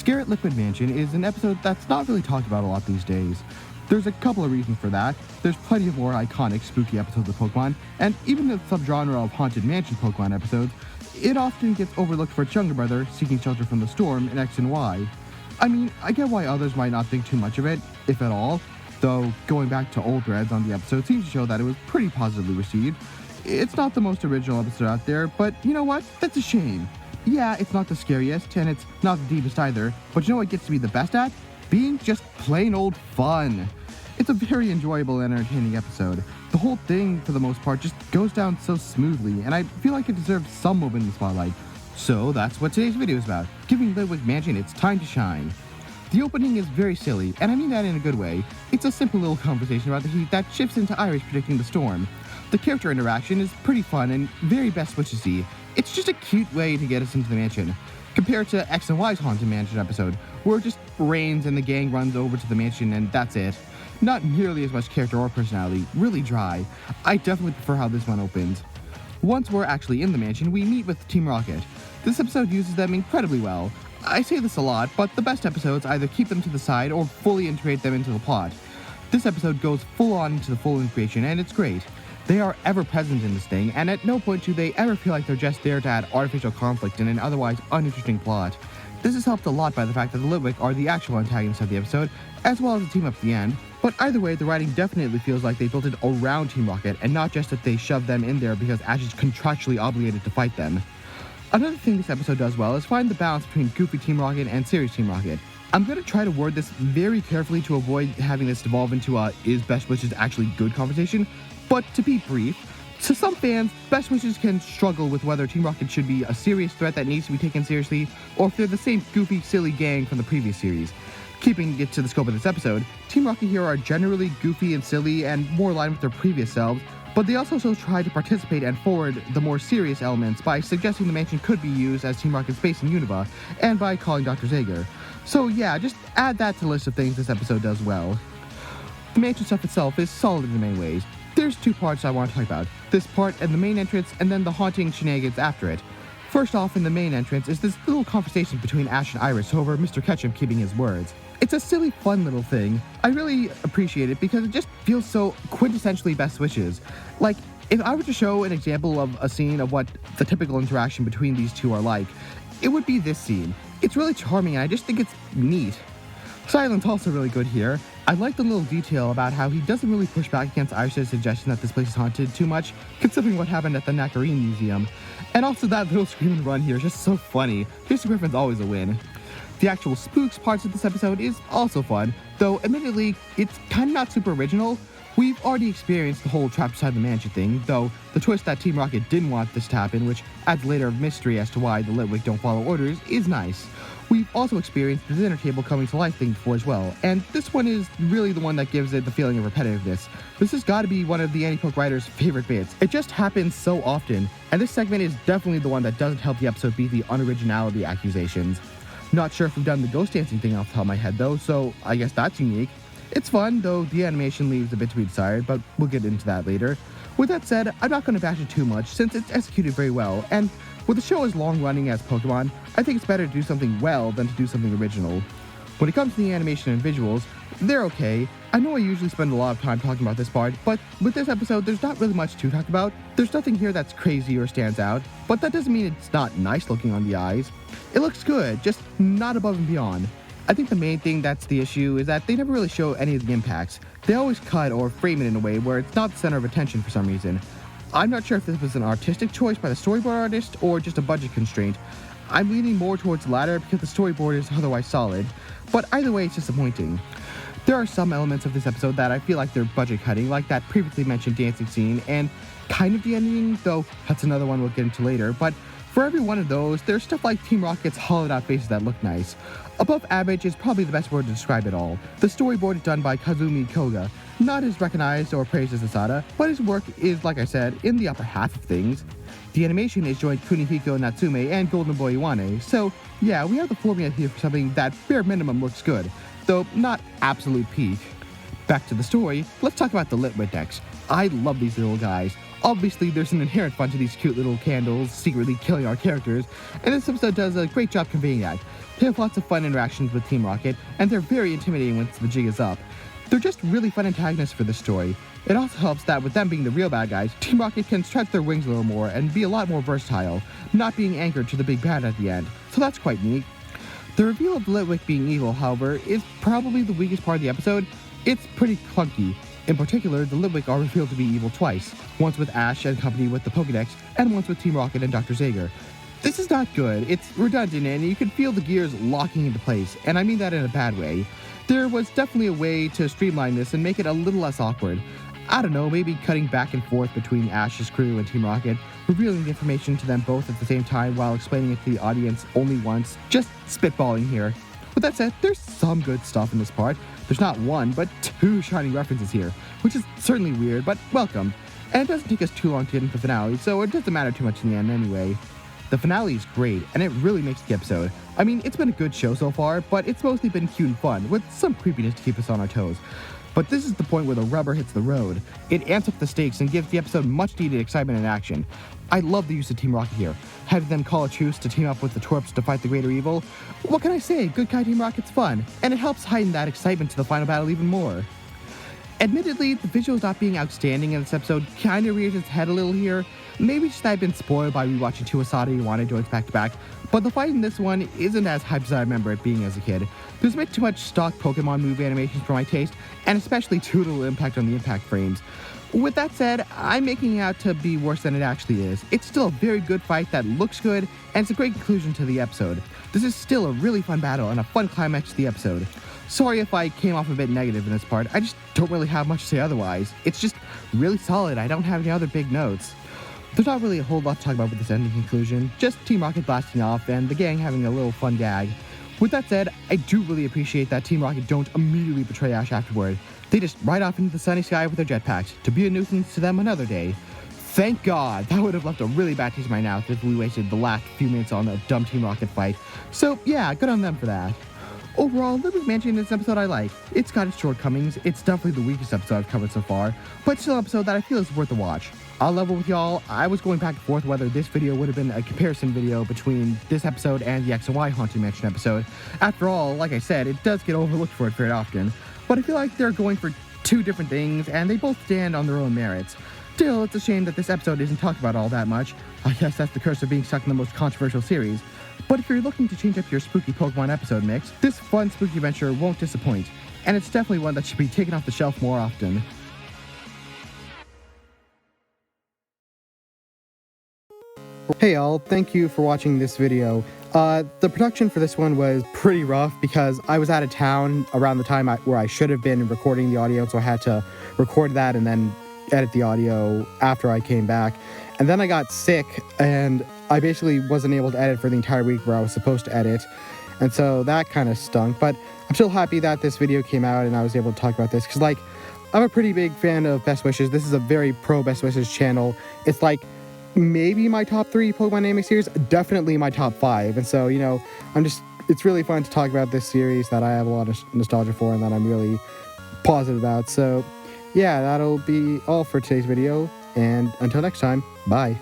Scare at Litwick Mansion is an episode that's not really talked about a lot these days. There's a couple of reasons for that. There's plenty of more iconic, spooky episodes of Pokemon, and even the subgenre of Haunted Mansion Pokemon episodes, it often gets overlooked for its younger brother seeking shelter from the storm in X and Y. I mean, I get why others might not think too much of it, if at all, though going back to old threads on the episode seems to show that it was pretty positively received. It's not the most original episode out there, but you know what? That's a shame. Yeah, it's not the scariest, and it's not the deepest either, but you know what it gets to be the best at? Being just plain old fun. It's a very enjoyable and entertaining episode. The whole thing, for the most part, just goes down so smoothly, and I feel like it deserves some moment in the spotlight. So that's what today's video is about, giving Litwick Mansion its time to shine. The opening is very silly, and I mean that in a good way. It's a simple little conversation about the heat that shifts into Iris predicting the storm. The character interaction is pretty fun and very best wishes-y. It's just a cute way to get us into the mansion. Compared to X and Y's Haunted Mansion episode, where it just rains and the gang runs over to the mansion and that's it. Not nearly as much character or personality, really dry. I definitely prefer how this one opens. Once we're actually in the mansion, we meet with Team Rocket. This episode uses them incredibly well. I say this a lot, but the best episodes either keep them to the side or fully integrate them into the plot. This episode goes full on into the full integration, and it's great. They are ever present in this thing, and at no point do they ever feel like they're just there to add artificial conflict in an otherwise uninteresting plot. This is helped a lot by the fact that the Litwick are the actual antagonists of the episode, as well as the team up at the end, but either way, the writing definitely feels like they built it around Team Rocket, and not just that they shoved them in there because Ash is contractually obligated to fight them. Another thing this episode does well is find the balance between goofy Team Rocket and serious Team Rocket. I'm going to try to word this very carefully to avoid having this devolve into a is Best Wishes actually good conversation, but to be brief, to some fans, Best Wishes can struggle with whether Team Rocket should be a serious threat that needs to be taken seriously, or if they're the same goofy, silly gang from the previous series. Keeping it to the scope of this episode, Team Rocket here are generally goofy and silly and more aligned with their previous selves, but they also try to participate and forward the more serious elements by suggesting the mansion could be used as Team Rocket's base in Unova, and by calling Dr. Zager. So yeah, just add that to the list of things this episode does well. The mansion stuff itself is solid in the main ways. There's two parts I want to talk about. This part and the main entrance, and then the haunting shenanigans after it. First off, in the main entrance is this little conversation between Ash and Iris over Mr. Ketchum keeping his words. It's a silly, fun little thing. I really appreciate it because it just feels so quintessentially Best Wishes. Like, if I were to show an example of a scene of what the typical interaction between these two are like, it would be this scene. It's really charming and I just think it's neat. Silent's also really good here. I like the little detail about how he doesn't really push back against Iris' suggestion that this place is haunted too much, considering what happened at the Nakarine Museum. And also that little scream and run here is just so funny. Jason Griffin's always a win. The actual spooks parts of this episode is also fun, though admittedly, it's kinda not super original. We've already experienced the whole trapped inside the mansion thing, though the twist that Team Rocket didn't want this to happen, which adds layer of mystery as to why the Litwick don't follow orders, is nice. We've also experienced the dinner table coming to life thing before as well, and this one is really the one that gives it the feeling of repetitiveness. This has got to be one of the Anipoke writers' favorite bits. It just happens so often, and this segment is definitely the one that doesn't help the episode beat the unoriginality accusations. Not sure if we've done the ghost dancing thing off the top of my head though, so I guess that's unique. It's fun, though the animation leaves a bit to be desired, but we'll get into that later. With that said, I'm not going to bash it too much since it's executed very well, and with the show as long-running as Pokemon, I think it's better to do something well than to do something original. When it comes to the animation and visuals, they're okay. I know I usually spend a lot of time talking about this part, but with this episode, there's not really much to talk about. There's nothing here that's crazy or stands out, but that doesn't mean it's not nice looking on the eyes. It looks good, just not above and beyond. I think the main thing that's the issue is that they never really show any of the impacts. They always cut or frame it in a way where it's not the center of attention for some reason. I'm not sure if this was an artistic choice by the storyboard artist or just a budget constraint. I'm leaning more towards the latter because the storyboard is otherwise solid, but either way it's disappointing. There are some elements of this episode that I feel like they're budget cutting, like that previously mentioned dancing scene, and kind of the ending, though that's another one we'll get into later, but for every one of those, there's stuff like Team Rocket's hollowed out faces that look nice. Above average is probably the best word to describe it all. The storyboard is done by Kazumi Koga, not as recognized or praised as Asada, but his work is, like I said, in the upper half of things. The animation is joined Kunihiko Natsume and Golden Boy Iwane, so yeah, we have the formula here for something that bare minimum looks good, though not absolute peak. Back to the story, let's talk about the Litwick decks. I love these little guys. Obviously, there's an inherent fun to these cute little candles secretly killing our characters, and this episode does a great job conveying that. They have lots of fun interactions with Team Rocket, and they're very intimidating once the jig is up. They're just really fun antagonists for the story. It also helps that with them being the real bad guys, Team Rocket can stretch their wings a little more and be a lot more versatile, not being anchored to the big bad at the end, so that's quite neat. The reveal of Litwick being evil, however, is probably the weakest part of the episode. It's pretty clunky. In particular, the Litwick are revealed to be evil twice, once with Ash and company with the Pokédex, and once with Team Rocket and Dr. Zager. This is not good. It's redundant, and you can feel the gears locking into place, and I mean that in a bad way. There was definitely a way to streamline this and make it a little less awkward. I don't know, maybe cutting back and forth between Ash's crew and Team Rocket, revealing the information to them both at the same time while explaining it to the audience only once. Just spitballing here. With that said, there's some good stuff in this part. There's not one, but two shining references here, which is certainly weird, but welcome. And it doesn't take us too long to get into the finale, so it doesn't matter too much in the end anyway. The finale is great, and it really makes the episode. I mean, it's been a good show so far, but it's mostly been cute and fun, with some creepiness to keep us on our toes. But this is the point where the rubber hits the road. It amps up the stakes and gives the episode much needed excitement and action. I love the use of Team Rocket here. Having them call a truce to team up with the Torps to fight the greater evil. What can I say? Good guy Team Rocket's fun, and it helps heighten that excitement to the final battle even more. Admittedly, the visuals not being outstanding in this episode kinda rears its head a little here. Maybe just that I've been spoiled by rewatching two Asada Iwata joints back to back, but the fight in this one isn't as hyped as I remember it being as a kid. There's a bit too much stock Pokemon move animations for my taste, and especially too little impact on the impact frames. With that said, I'm making it out to be worse than it actually is. It's still a very good fight that looks good, and it's a great conclusion to the episode. This is still a really fun battle and a fun climax to the episode. Sorry if I came off a bit negative in this part, I just don't really have much to say otherwise. It's just really solid, I don't have any other big notes. There's not really a whole lot to talk about with this ending conclusion, just Team Rocket blasting off and the gang having a little fun gag. With that said, I do really appreciate that Team Rocket don't immediately betray Ash afterward. They just ride off into the sunny sky with their jetpacks, to be a nuisance to them another day. Thank God, that would have left a really bad taste in my mouth if we wasted the last few minutes on a dumb Team Rocket fight. So yeah, good on them for that. Overall, Litwick Mansion is an episode I like. It's got its shortcomings, it's definitely the weakest episode I've covered so far, but still an episode that I feel is worth a watch. I'll level with y'all, I was going back and forth whether this video would have been a comparison video between this episode and the X and Y Haunted Mansion episode. After all, like I said, it does get overlooked for it very often, but I feel like they're going for two different things, and they both stand on their own merits. Still, it's a shame that this episode isn't talked about all that much. I guess that's the curse of being stuck in the most controversial series. But if you're looking to change up your spooky Pokemon episode mix, this fun spooky adventure won't disappoint, and it's definitely one that should be taken off the shelf more often. Hey y'all, thank you for watching this video. The production for this one was pretty rough because I was out of town around the time where I should have been recording the audio, so I had to record that and then edit the audio after I came back. And then I got sick, and I basically wasn't able to edit for the entire week where I was supposed to edit. And so that kind of stunk, but I'm still happy that this video came out and I was able to talk about this, because like, I'm a pretty big fan of Best Wishes. This is a very pro Best Wishes channel. It's like maybe my top 3 Pokemon anime series, definitely my top 5. And so, you know, it's really fun to talk about this series that I have a lot of nostalgia for and that I'm really positive about. So yeah, that'll be all for today's video, and until next time, bye.